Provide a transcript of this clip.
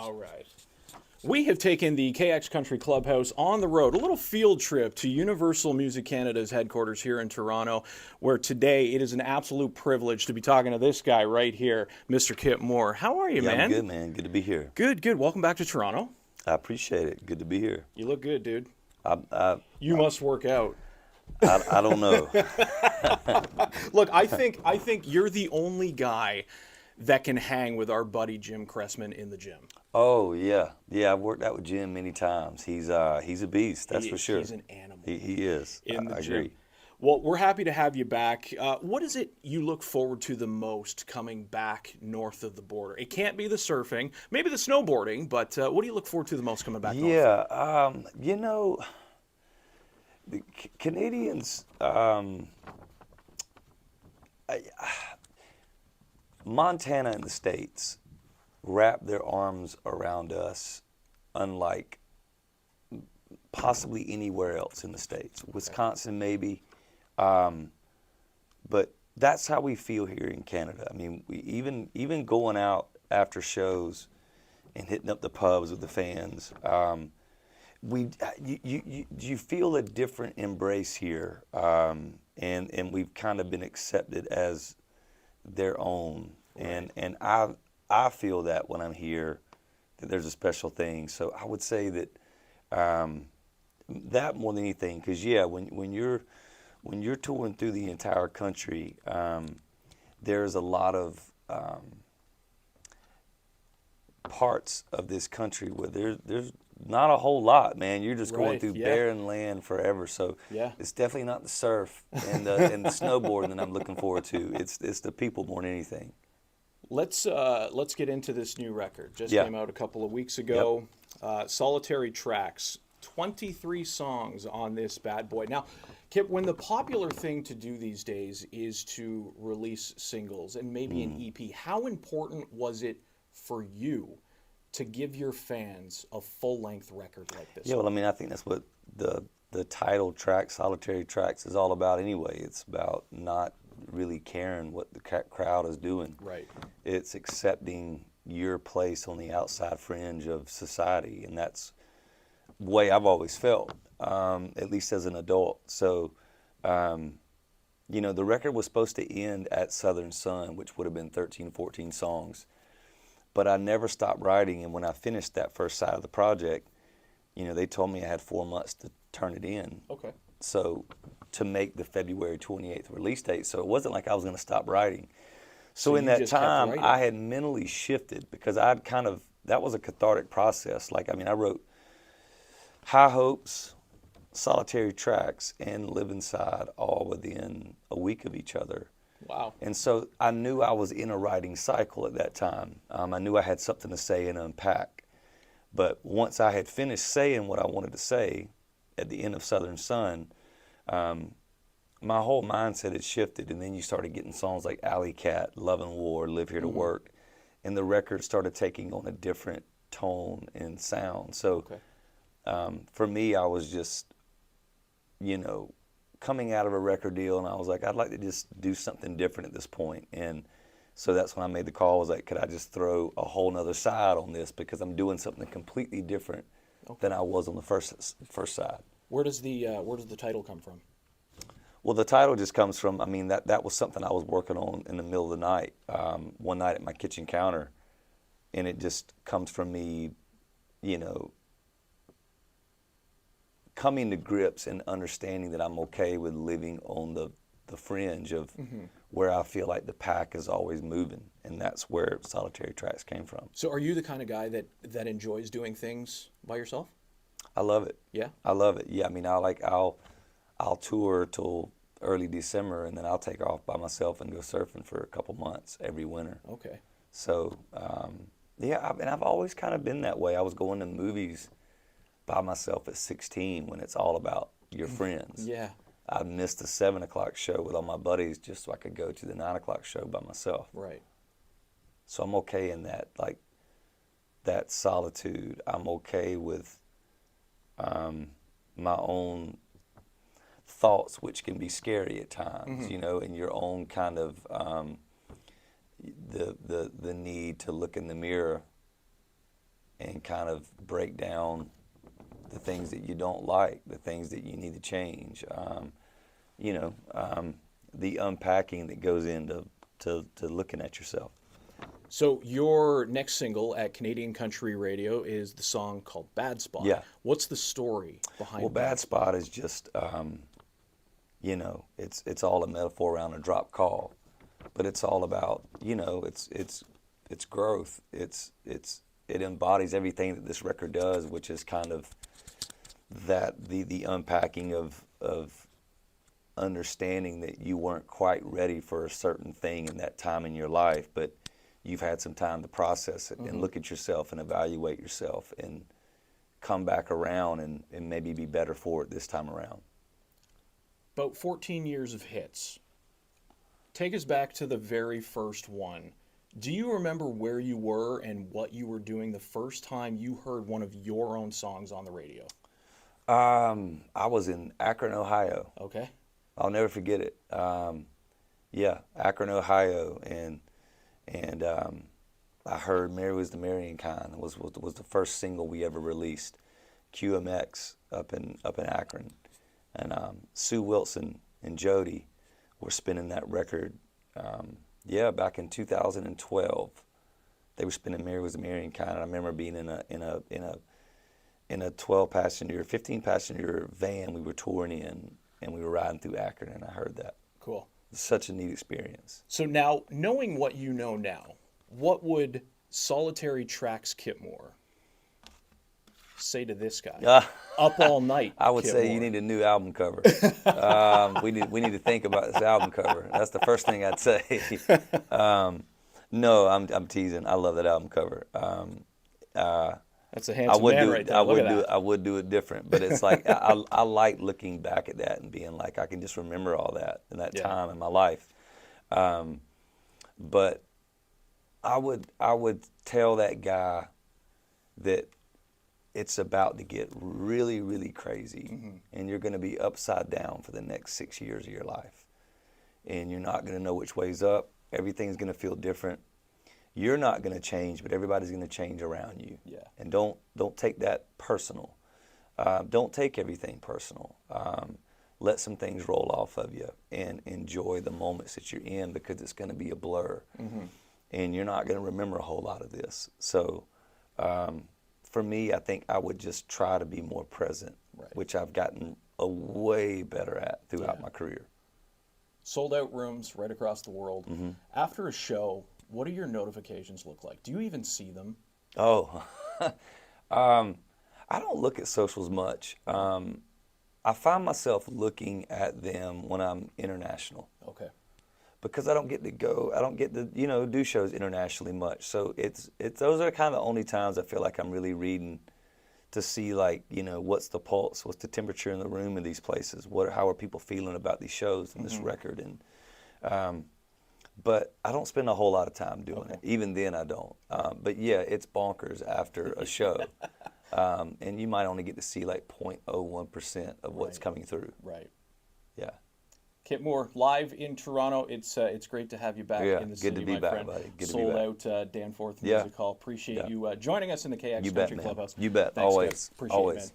All right. We have taken the KX Country Clubhouse on the road, a little field trip to Universal Music Canada's headquarters here in Toronto, where today it is an absolute privilege to be talking to this guy right here, Mr. Kip Moore. How are you, man? I'm good, man. Good to be here. Good, good. Welcome back to Toronto. I appreciate it. Good to be here. You look good, dude. You must work out. I don't know. Look, I think you're the only guy that can hang with our buddy Jim Cressman in the gym. Oh yeah, I've worked out with Jim many times. He's a beast, that's for sure. He's an animal. He is. In the I gym. agree. Well, we're happy to have you back. What is it you look forward to the most coming back north of the border? It can't be the surfing, maybe the snowboarding, but what do you look forward to the most coming back north? Yeah, the Canadians. Montana and the States wrap their arms around us unlike possibly anywhere else in the States. Wisconsin maybe, but that's how we feel here in Canada. I mean, we even going out after shows and hitting up the pubs with the fans, you feel a different embrace here, and we've kind of been accepted as their own. Right. And I feel that when I'm here, that there's a special thing. So I would say that that more than anything, because when you're touring through the entire country, there's a lot of parts of this country where there's not a whole lot, man. You're just going through barren land forever. So it's definitely not the surf and the snowboarding that I'm looking forward to. It's the people more than anything. Let's get into this new record. Just came out a couple of weeks ago. Yep. Solitary Tracks. 23 songs on this bad boy. Now, Kip, when the popular thing to do these days is to release singles and maybe an EP, how important was it for you to give your fans a full-length record like this? Yeah, well, I mean, I think that's what the title track, Solitary Tracks, is all about anyway. It's about not really caring what the crowd is doing. Right. It's accepting your place on the outside fringe of society, and that's the way I've always felt, at least as an adult. So, the record was supposed to end at Southern Sun, which would have been 13, 14 songs. But I never stopped writing, and when I finished that first side of the project, they told me I had 4 months to turn it in. Okay. So to make the February 28th release date. So it wasn't like I was going to stop writing. So in that time, I had mentally shifted because that was a cathartic process. I wrote High Hopes, Solitary Tracks, and Live Inside all within a week of each other. Wow. And so I knew I was in a writing cycle at that time. I knew I had something to say and unpack. But once I had finished saying what I wanted to say at the end of Southern Sun, my whole mindset had shifted. And then you started getting songs like Alley Cat, Love and War, Live Here to Work. And the record started taking on a different tone and sound. So for me, I was just, coming out of a record deal, and I was like, I'd like to just do something different at this point. And so that's when I made the call. I was like, could I just throw a whole nother side on this, because I'm doing something completely different than I was on the first side. Where does the title come from? Well, the title just comes from, that was something I was working on in the middle of the night, one night at my kitchen counter, and it just comes from me, coming to grips and understanding that I'm okay with living on the fringe of where I feel like the pack is always moving, and that's where Solitary Tracks came from. So are you the kind of guy that enjoys doing things by yourself? I love it. Yeah? I love it. Yeah, I'll tour till early December, and then I'll take off by myself and go surfing for a couple months every winter. Okay. So, I've always kind of been that way. I was going to movies by myself at 16 when it's all about your friends. Yeah. I missed the 7 o'clock show with all my buddies just so I could go to the 9 o'clock show by myself. Right. So I'm okay in that, that solitude. I'm okay with my own thoughts, which can be scary at times, and your own kind of the need to look in the mirror and kind of break down the things that you don't like, the things that you need to change. The unpacking that goes into to looking at yourself. So your next single at Canadian Country Radio is the song called Bad Spot. Yeah. What's the story behind Well, Bad Spot is just, it's all a metaphor around a drop call, but it's all about, it's growth. It embodies everything that this record does, which is kind of the unpacking of understanding that you weren't quite ready for a certain thing in that time in your life, but you've had some time to process it and look at yourself and evaluate yourself and come back around and maybe be better for it this time around. About 14 years of hits. Take us back to the very first one. Do you remember where you were and what you were doing the first time you heard one of your own songs on the radio? I was in Akron, Ohio. Okay. I'll never forget it. Akron, Ohio, and I heard "Mary Was the Marrying Kind." Was the first single we ever released. QMX up in Akron, and Sue Wilson and Jody were spinning that record. Back in 2012, they were spinning "Mary Was the Marrying Kind." And I remember being in a 12-passenger, 15-passenger van we were touring in, and we were riding through Akron, and I heard that. Cool. Such a neat experience. So now, knowing what you know now, what would Solitary Tracks Kip Moore say to this guy? Up All Night. I would Kip say Moore. you need a new album cover. We need to think about this album cover. That's the first thing I'd say. No, I'm teasing. I love that album cover. That's a handsome man right there. I would do it different, but it's like I like looking back at that and being like I can just remember all that in that time in my life. But I would tell that guy that it's about to get really, really crazy, and you're going to be upside down for the next 6 years of your life, and you're not going to know which way's up. Everything's going to feel different. You're not going to change, but everybody's going to change around you. Yeah. And don't take that personal. Don't take everything personal. Let some things roll off of you and enjoy the moments that you're in, because it's going to be a blur. And you're not going to remember a whole lot of this. So for me, I think I would just try to be more present, which I've gotten way better at throughout my career. Sold out rooms right across the world. After a show, what do your notifications look like? Do you even see them? Oh, I don't look at socials much. I find myself looking at them when I'm international. Okay. Because I don't get to do shows internationally much. So those are kind of the only times I feel like I'm really reading to see, like, what's the pulse, what's the temperature in the room in these places, how are people feeling about these shows and this record, and but I don't spend a whole lot of time doing it. Even then, I don't. But yeah, it's bonkers after a show, and you might only get to see like 0.01% of what's coming through. Right. Yeah. Kip Moore, live in Toronto. It's great to have you back in the city, good to be my back, friend. buddy. Good Sold to be back. out Danforth Music Hall. Appreciate you joining us in the KX Country Clubhouse. You bet. Thanks, Always. Kip. Appreciate Always. it, man.